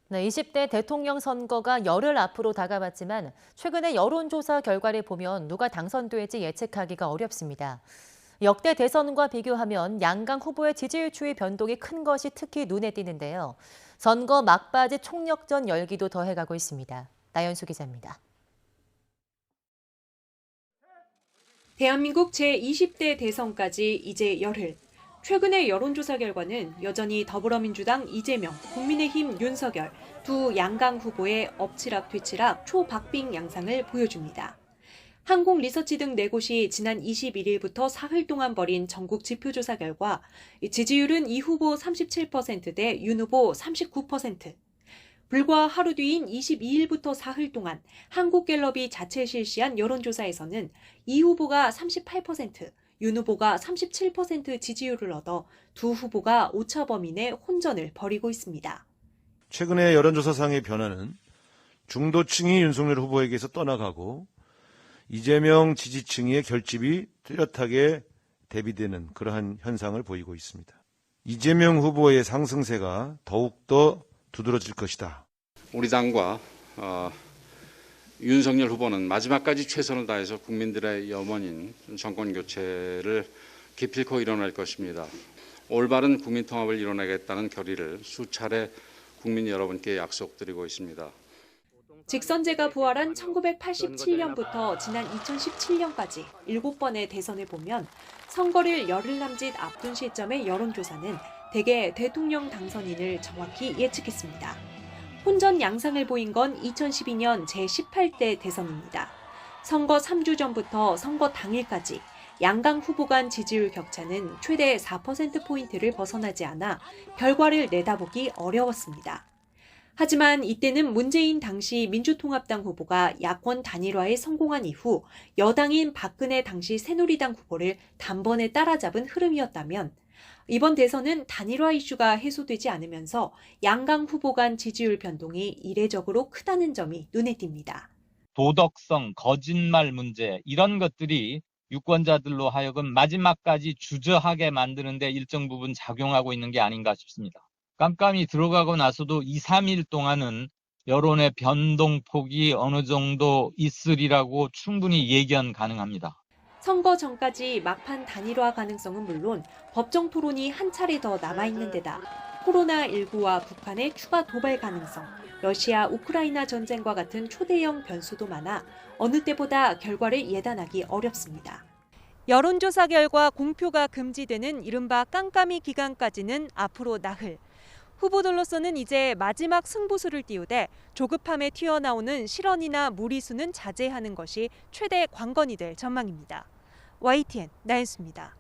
네, 20대 대통령 선거가 열흘 앞으로 다가왔지만 최근의 여론조사 결과를 보면 누가 당선될지 예측하기가 어렵습니다. 역대 대선과 비교하면 양강 후보의 지지율 추이 변동이 큰 것이 특히 눈에 띄는데요. 선거 막바지 총력전 열기도 더해가고 있습니다. 나연수 기자입니다. 대한민국 제20대 대선까지 이제 열흘. 최근의 여론조사 결과는 여전히 더불어민주당 이재명, 국민의힘 윤석열 두 양강 후보의 엎치락 뒤치락 초박빙 양상을 보여줍니다. 한국리서치 등 4곳이 지난 21일부터 사흘 동안 벌인 전국 지표조사 결과 지지율은 이 후보 37%대 윤 후보 39%. 불과 하루 뒤인 22일부터 사흘 동안 한국갤럽이 자체 실시한 여론조사에서는 이 후보가 38%, 윤 후보가 37% 지지율을 얻어 두 후보가 오차 범위 내 혼전을 벌이고 있습니다. 최근의 여론조사상의 변화는 중도층이 윤석열 후보에게서 떠나가고 이재명 지지층의 결집이 뚜렷하게 대비되는 그러한 현상을 보이고 있습니다. 이재명 후보의 상승세가 더욱더 두드러질 것이다. 우리 당과 윤석열 후보는 마지막까지 최선을 다해서 국민들의 염원인 정권 교체를 기필코 이뤄낼 것입니다. 올바른 국민 통합을 이뤄내겠다는 결의를 수차례 국민 여러분께 약속드리고 있습니다. 직선제가 부활한 1987년부터 지난 2017년까지 7번의 대선을 보면 선거를 열흘 남짓 앞둔 시점의 여론조사는 대개 대통령 당선인을 정확히 예측했습니다. 혼전 양상을 보인 건 2012년 제18대 대선입니다. 선거 3주 전부터 선거 당일까지 양강 후보 간 지지율 격차는 최대 4%포인트를 벗어나지 않아 결과를 내다보기 어려웠습니다. 하지만 이때는 문재인 당시 민주통합당 후보가 야권 단일화에 성공한 이후 여당인 박근혜 당시 새누리당 후보를 단번에 따라잡은 흐름이었다면 이번 대선은 단일화 이슈가 해소되지 않으면서 양강 후보 간 지지율 변동이 이례적으로 크다는 점이 눈에 띕니다. 도덕성, 거짓말 문제 이런 것들이 유권자들로 하여금 마지막까지 주저하게 만드는 데 일정 부분 작용하고 있는 게 아닌가 싶습니다. 깜깜이 들어가고 나서도 2, 3일 동안은 여론의 변동폭이 어느 정도 있으리라고 충분히 예견 가능합니다. 선거 전까지 막판 단일화 가능성은 물론 법정 토론이 한 차례 더 남아있는 데다 코로나19와 북한의 추가 도발 가능성, 러시아, 우크라이나 전쟁과 같은 초대형 변수도 많아 어느 때보다 결과를 예단하기 어렵습니다. 여론조사 결과 공표가 금지되는 이른바 깜깜이 기간까지는 앞으로 나흘. 후보들로서는 이제 마지막 승부수를 띄우되 조급함에 튀어나오는 실언이나 무리수는 자제하는 것이 최대 관건이 될 전망입니다. YTN 나연수입니다.